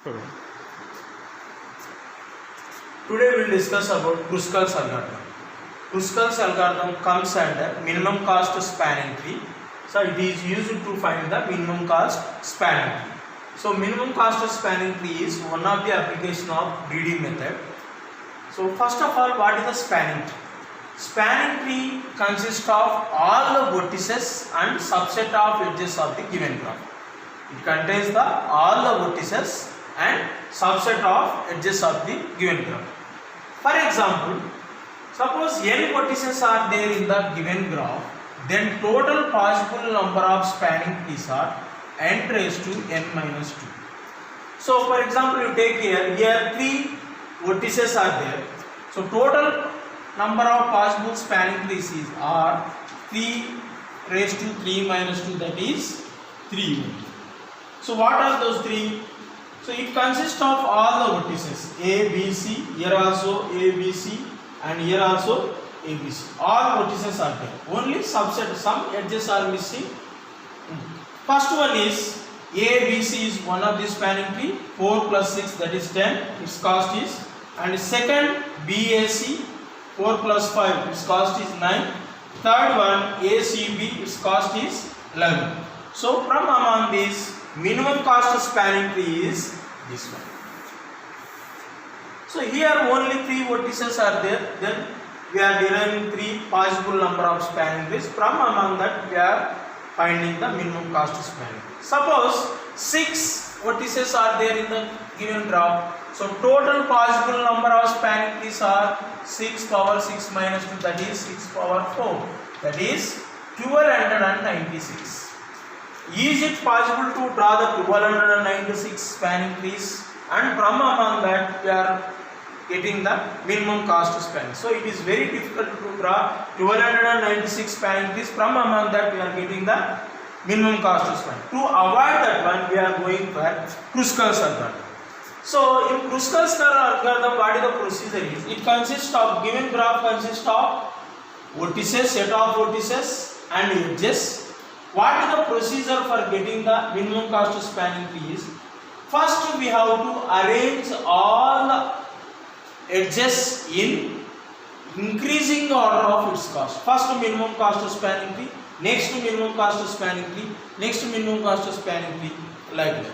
Today we will discuss about Kruskal's algorithm. Kruskal's algorithm comes under minimum cost spanning tree. So it is used to find the minimum cost spanning tree. So minimum cost spanning tree is one of the application of greedy method. So first of all, what is the spanning tree? Spanning tree consists of all the vertices and subset of edges of the given graph. It contains all the vertices and subset of edges of the given graph. For example, suppose n vertices are there in the given graph, then total possible number of spanning trees are n raised to n minus 2. So for example, you take here 3 vertices are there. So total number of possible spanning trees are 3 raised to 3 minus 2, that is 3. So what are those 3? So it consists of all the vertices A, B, C, here also A, B, C and here also A, B, C. All vertices are there. Only subset, some edges are missing. First one is A, B, C is one of the spanning tree. 4 plus 6, that is 10. Its cost is. And second B, A, C, 4 plus 5. Its cost is 9. Third one A, C, B. Its cost is 11. So from among these, minimum cost spanning tree is this one. So here only 3 vertices are there. Then we are deriving 3 possible number of spanning trees. From among that we are finding the minimum cost spanning tree. Suppose 6 vertices are there in the given graph. So total possible number of spanning trees are 6 power 6 minus 2, that is 6 power 4. That is 1296. Is it possible to draw the 1296 spanning trees? And from among that we are getting the minimum cost spanning. So it is very difficult to draw 1296 spanning trees. From among that we are getting the minimum cost spanning. To avoid that one, we are going for Kruskal's algorithm. So in Kruskal's algorithm, what is the procedure is? It consists of, given graph consists of vertices, set of vertices and edges. What is the procedure for getting the minimum cost spanning tree is? First we have to arrange all the edges in increasing order of its cost. First minimum cost spanning tree, next minimum cost spanning tree, next minimum cost spanning tree, like that.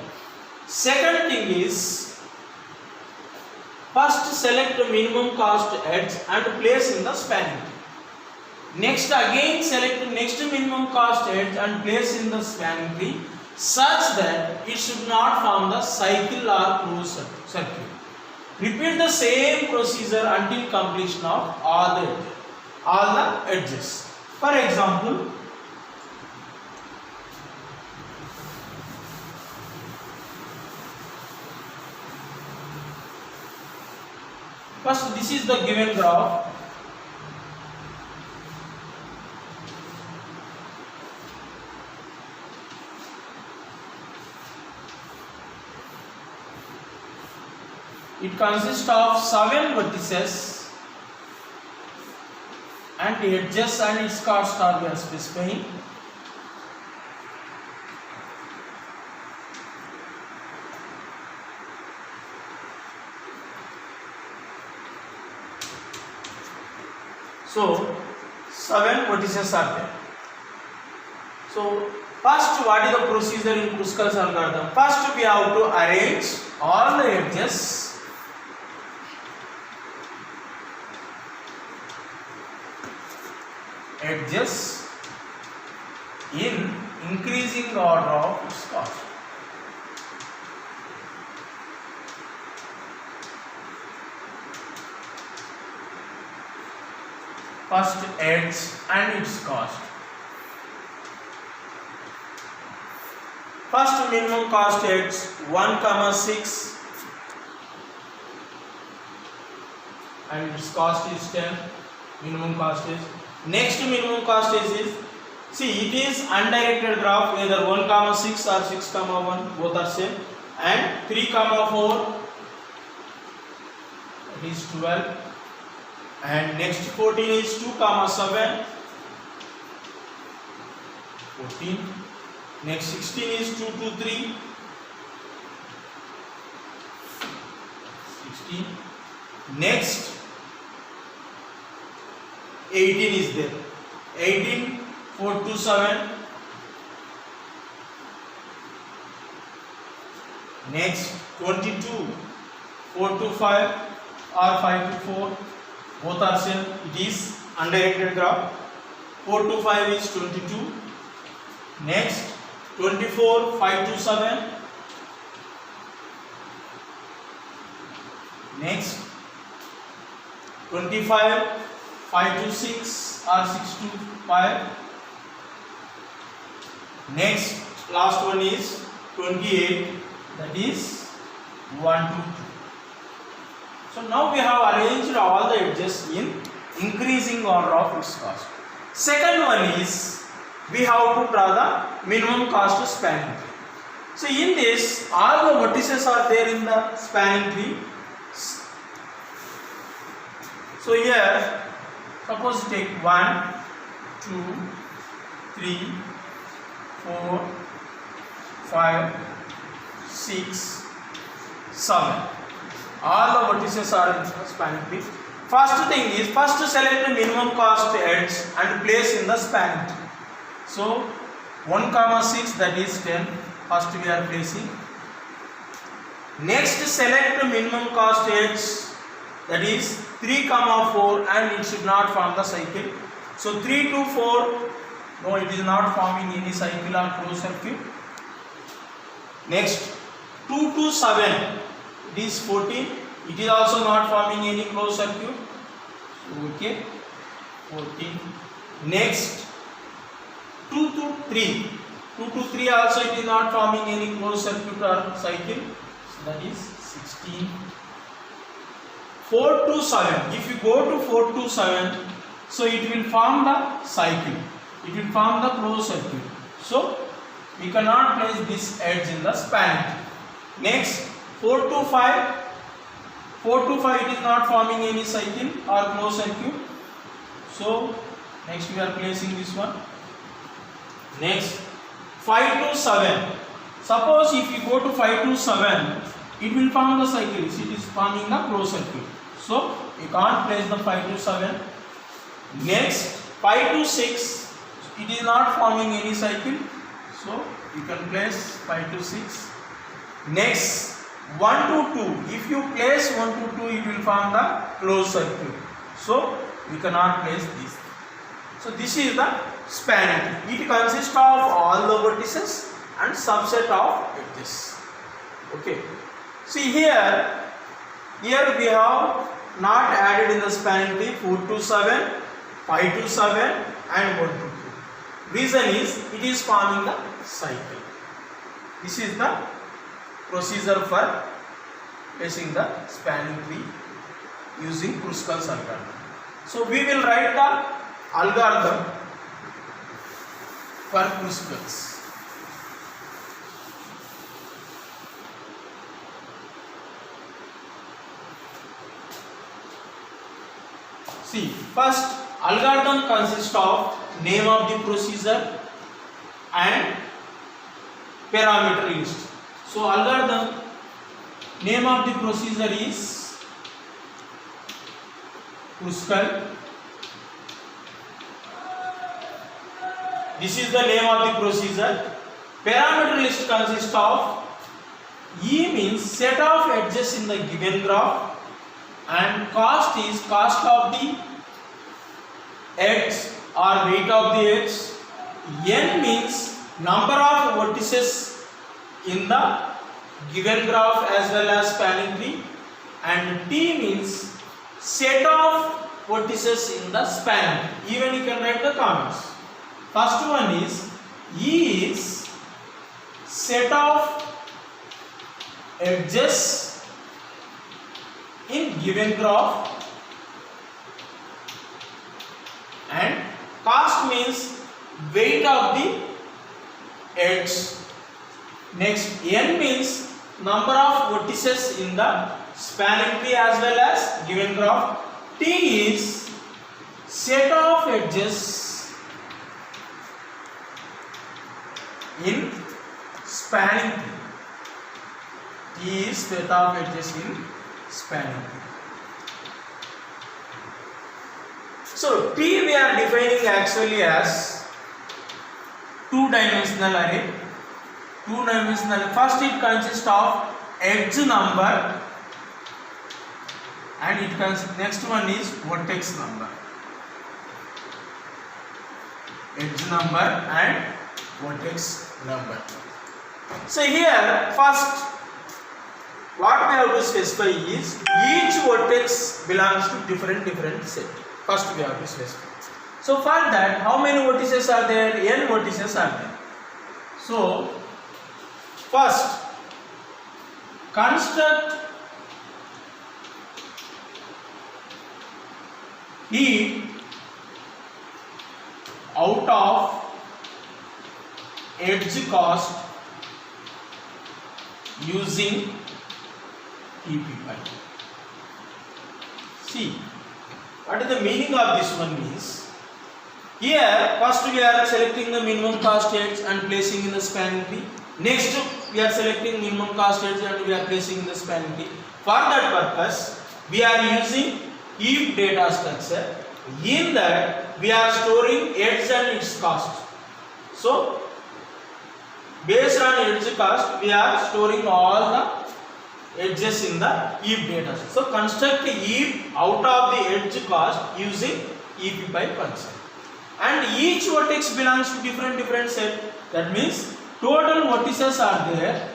Second thing is, first select the minimum cost edge and place in the spanning tree. Next again select the next minimum cost edge and place in the spanning tree such that it should not form the cycle or closed circuit. Repeat the same procedure until completion of all the edges. For example, first this is the given graph. It consists of 7 vertices and edges and its cost are we are specifying. So 7 vertices are there. So first, what is the procedure in Kruskal's algorithm? First we have to arrange all the edges in increasing order of its cost. First edge and its cost. First minimum cost edge 1,6 and its cost is 10. Minimum cost is. Next minimum cost is, see it is undirected graph, either 1,6 or 6,1, both are same, and 3,4, it is 12, and next 14 is 2,7, 14, next 16 is 2 to 3, 16. Next 18 is there. 18, 4 to 7. Next 22, 4 to 5 or 5 to 4. Both are same. It is undirected graph. 4 to 5 is 22. Next 24, 5 to 7. Next 25, 5 to 6 or 6 to 5. Next last one is 28, that is 1 to 2. So now we have arranged all the edges in increasing order of its cost. Second one is we have to draw the minimum cost spanning tree. So in this, all the vertices are there in the spanning tree. So here, suppose take 1, 2, 3, 4, 5, 6, 7. All the vertices are in the spanning tree. First thing is, first select the minimum cost edge and place in the spanning tree. So 1, 6, that is 10. First we are placing. Next select the minimum cost edge, that is 3, 4, and it should not form the cycle. So 3 to 4, no, it is not forming any cycle or closed circuit. Next 2 to 7, it is 14. It is also not forming any closed circuit. Okay, 14. Next 2 to 3. 2 to 3 also it is not forming any closed circuit or cycle. So that is 16. 4 to 7. If you go to 4 to 7, so it will form the cycle. It will form the closed circuit. So we cannot place this edge in the spanning tree. Next 4 to 5. 4 to 5 it is not forming any cycle or closed circuit. So next we are placing this one. Next 5 to 7. Suppose if you go to 5 to 7, it will form the cycle. It is forming the closed circuit. So you can't place the 5 to 7. Next 5 to 6, it is not forming any cycle. So you can place 5 to 6. Next 1 to 2. If you place 1 to 2, it will form the closed circuit. So we cannot place this. So this is the spanning tree. It consists of all the vertices and subset of edges. Okay. See here we have not added in the spanning tree 4 to 7, 5 to 7 and 1 to 2. Reason is it is forming the cycle. This is the procedure for placing the spanning tree using Kruskal's algorithm. So we will write the algorithm for Kruskal's. See, first algorithm consists of name of the procedure and parameter list. So algorithm name of the procedure is Kruskal. This is the name of the procedure. Parameter list consists of E means set of edges in the given graph, and cost is cost of the edge or weight of the edge. N means number of vertices in the given graph as well as spanning tree, and T means set of vertices in the spanning tree. Even you can write the comments. First one is E is set of edges in given graph, and cost means weight of the edge. Next N means number of vertices in the spanning tree as well as given graph. T is set of edges in spanning tree. T is set of edges in spanning tree. So T we are defining actually as two-dimensional array. Two-dimensional. First it consists of edge number, and it consists, next one is vertex number. Edge number and vertex number. So here first what we have to specify is each vertex belongs to different set. First we have to specify. So for that, how many vertices are there? N vertices are there. So first construct heap out of edge cost using heap. See, what is the meaning of this one means, here first we are selecting the minimum cost edge and placing in the spanning tree. Next we are selecting minimum cost edge and we are placing in the spanning tree. For that purpose we are using heap data structure. In that we are storing edge and its cost. So based on edge cost we are storing all the edges in the heap data. So construct a heap out of the edge cost using heap by function. And each vertex belongs to different set. That means total vertices are there.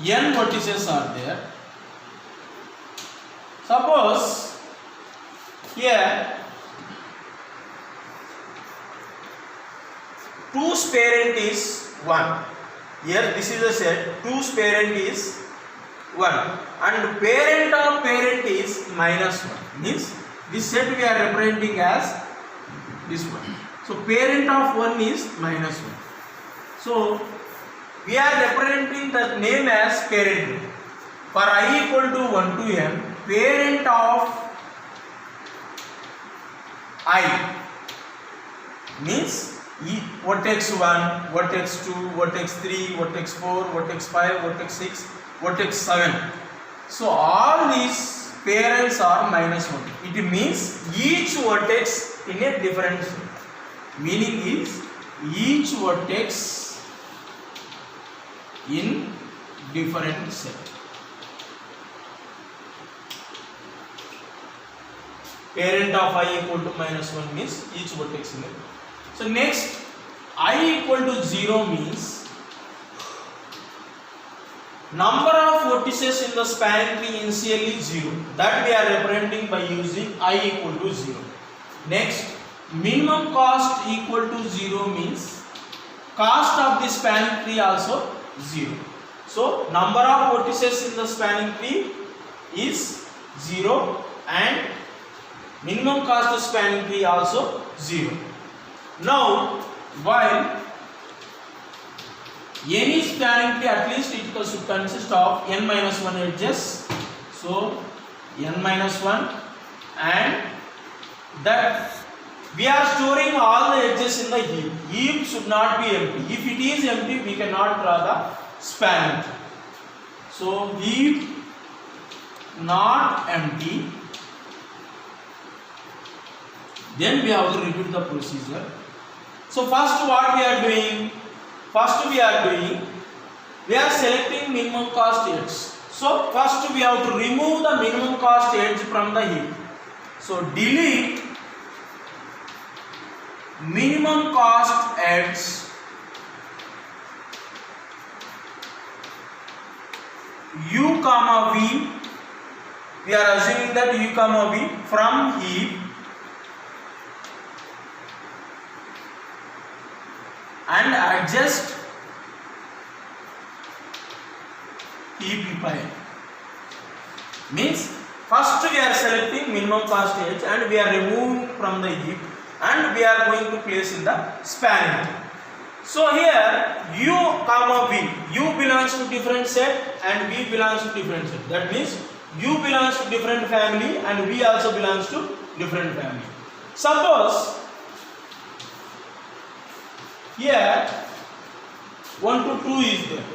N vertices are there. Suppose here 2's parent is 1. Here this is a set, 2's parent is 1 and parent of parent is -1. Means this set we are representing as this one. So parent of 1 is -1. So we are representing the name as parent. For I equal to 1 to m, parent of I means vertex 1, vertex 2, vertex 3, vertex 4, vertex 5, vertex 6, vertex 7. So all these parents are -1. It means each vertex in a different set. Meaning is each vertex in different set. Parent of I equal to -1 means each vertex in it. So next I equal to 0 means number of vertices in the spanning tree initially 0. That we are representing by using I equal to 0. Next minimum cost equal to 0 means cost of the spanning tree also 0. So number of vertices in the spanning tree is 0 and minimum cost of spanning tree also 0. Now while any spanning tree at least it should consist of n minus 1 edges. So n minus 1 and that we are storing all the edges in the heap. Heap should not be empty. If it is empty we cannot draw the spanning tree. So heap not empty. Then we have to repeat the procedure. So first what we are doing? First we are selecting minimum cost edge. So first we have to remove the minimum cost edge from the heap. So delete minimum cost edge u comma v. We are assuming that u comma v from heap and adjust heap by. Means first we are selecting minimum cost edge and we are removing from the heap and we are going to place in the spanning tree. So here u comma v, u belongs to different set and v belongs to different set. That means u belongs to different family and v also belongs to different family. Suppose here 1 to 2 is there.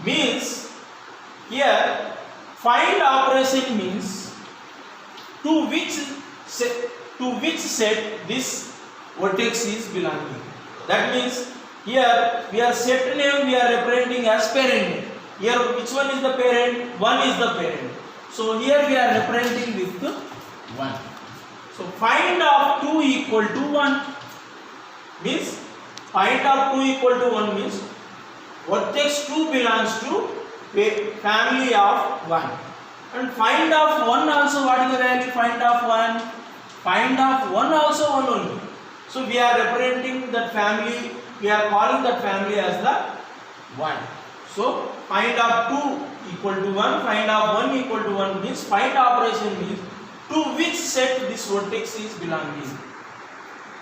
Means here find operation means to which set this vertex is belonging. That means here we are set name we are representing as parent name. Here which one is the parent? 1 is the parent. So here we are representing with 1. So find of 2 equal to 1 means find of 2 equal to 1 means vertex 2 belongs to family of 1. And find of 1 also, what is the value? Find of 1. Find of 1 also 1 only. So we are representing that family, we are calling that family as the 1. So find of 2 equal to 1, find of 1 equal to 1 means find operation means to which set this vertex is belonging.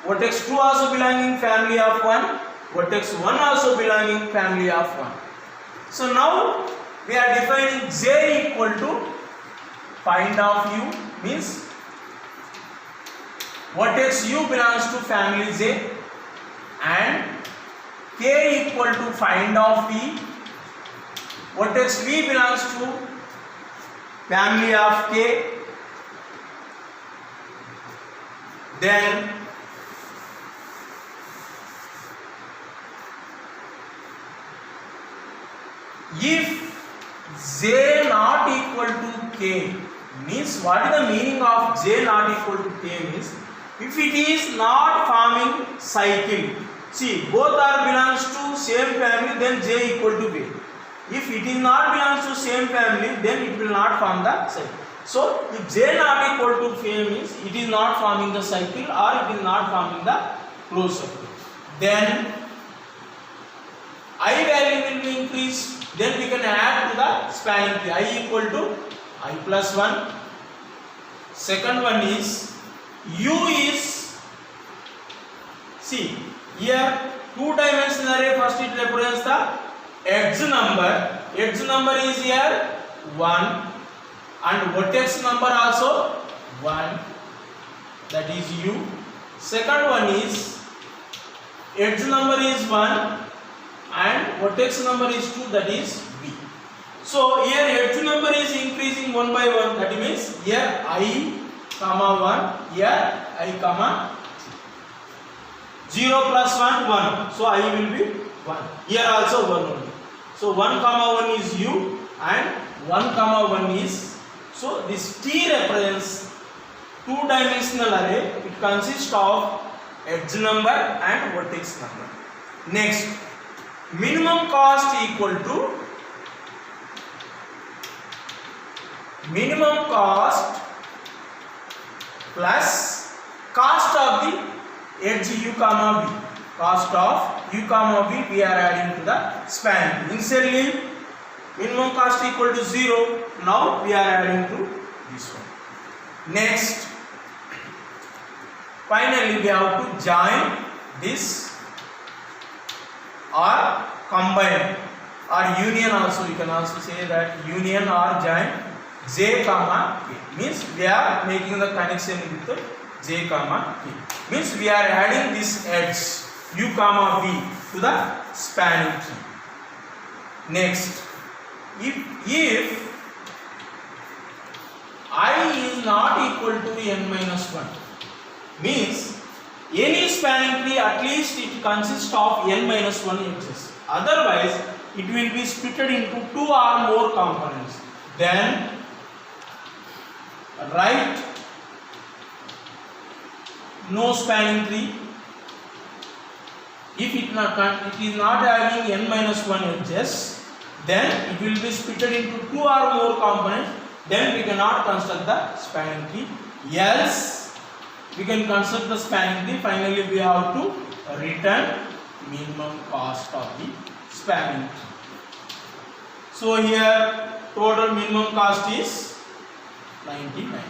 Vertex 2 also belonging family of 1, vertex 1 also belonging family of 1. So now we are defining j equal to find of u means vertex u belongs to family j and k equal to find of v, vertex v belongs to family of k, then if j not equal to k means what is the meaning of j not equal to k means if it is not forming cycle, see both are belongs to same family then j equal to k. If it is not belongs to same family then it will not form the cycle. So if j not equal to k means it is not forming the cycle or it is not forming the closed circle. Then I value will be increased. Then we can add to the spanning tree I equal to I plus 1. Second one is u is, see here 2-dimensional array, first it represents the edge number. Edge number is here 1 and vertex number also 1, that is u. Second one is edge number is 1 and vertex number is 2, that is v. So here edge number is increasing 1 by 1, that means here I comma 1, here I comma 0 plus 1 1, so I will be 1, here also 1 only. So 1 comma 1 is u and 1 comma 1 is, so this T represents 2-dimensional array. It consists of edge number and vertex number. Next, minimum cost equal to minimum cost plus cost of the edge u comma v. Cost of u comma v we are adding to the span. Initially minimum cost equal to 0. Now we are adding to this one. Next, finally we have to join this or combine or union also. You can also say that union or join j comma k means we are making the connection with j comma k means we are adding this edge u comma v to the spanning tree. Next, if I is not equal to n minus 1 means any spanning tree at least it consists of n minus 1 edges, otherwise it will be split into 2 or more components. Then write no spanning tree. If it is not having n minus 1 edges, then it will be split into 2 or more components, then we cannot construct the spanning tree. Else we can construct the spanning tree. Finally we have to return minimum cost of the spanning tree. So here total minimum cost is 99.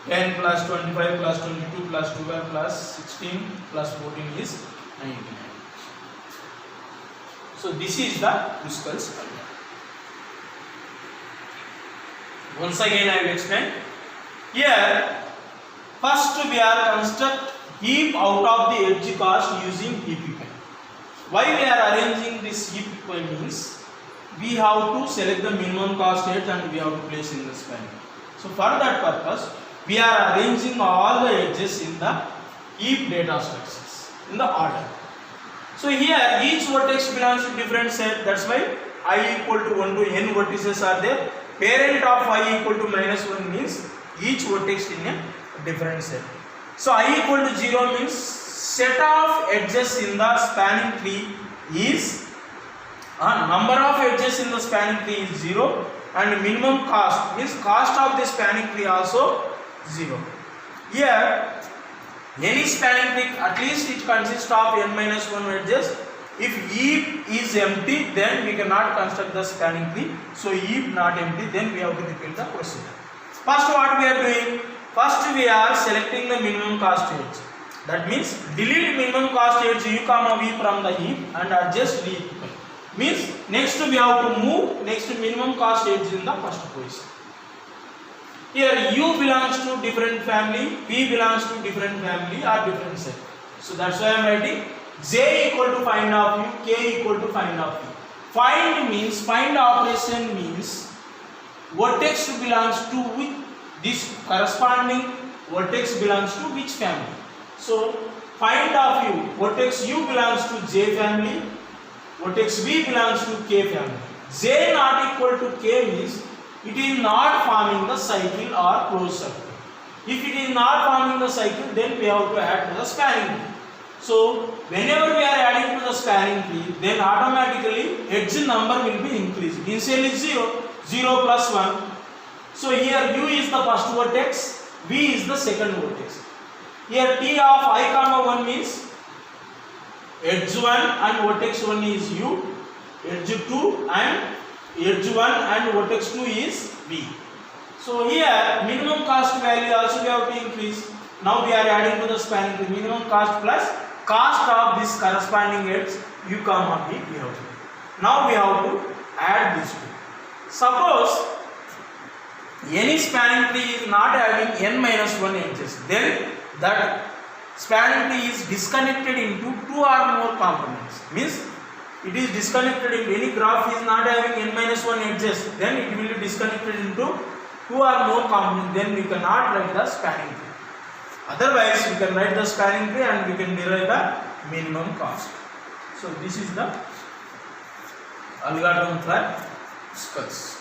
10 plus 25 plus 22 plus 12 plus 16 plus 14 is 99. So this is the Kruskal's algorithm. Once again I will explain. Here first we are construct heap out of the edge cost using heap. Why we are arranging this heap means we have to select the minimum cost edge and we have to place in the span. So for that purpose, we are arranging all the edges in the heap data structures in the order. So here each vertex belongs to different set. That's why I equal to 1 to n vertices are there. Parent of I equal to minus 1 means each vertex in a different set. So I equal to 0 means set of edges in the spanning tree is number of edges in the spanning tree is 0 and minimum cost means cost of the spanning tree also 0. Here any spanning tree at least it consists of n minus 1 edges. If heap is empty, then we cannot construct the spanning tree. So heap not empty, then we have to repeat the procedure. First what we are doing? First we are selecting the minimum cost edge. That means delete minimum cost edge u comma v from the heap and adjust v equal. Means next we have to move next minimum cost edge in the first position. Here u belongs to different family, v belongs to different family or different set. So that's why I am writing j equal to find of u, k equal to find of v. Find means find operation means vertex belongs to which this corresponding vertex belongs to which family. So find of u, vertex u belongs to j family, vertex v belongs to k family. J not equal to k means it is not forming the cycle or closed circle. If it is not forming the cycle, then we have to add to the spanning tree. So whenever we are adding to the spanning tree, then automatically edge number will be increased. Initially 0, 0 plus 1. So here u is the first vertex, v is the second vertex. Here t of I comma 1 means edge 1 and vertex 1 is u, edge 2 and edge 1 and vertex 2 is v. So here minimum cost value also we have to increase. Now we are adding to the spanning tree minimum cost plus cost of this corresponding edge u comma v we have to. Now we have to add these two. Suppose any spanning tree is not having n minus 1 edges, then that spanning tree is disconnected into 2 or more components. Means it is disconnected into any graph is not having n minus 1 edges, then it will be disconnected into 2 or more components. Then we cannot write the spanning tree. Otherwise we can write the spanning tree and we can derive the minimum cost. So this is the algorithm for skulls.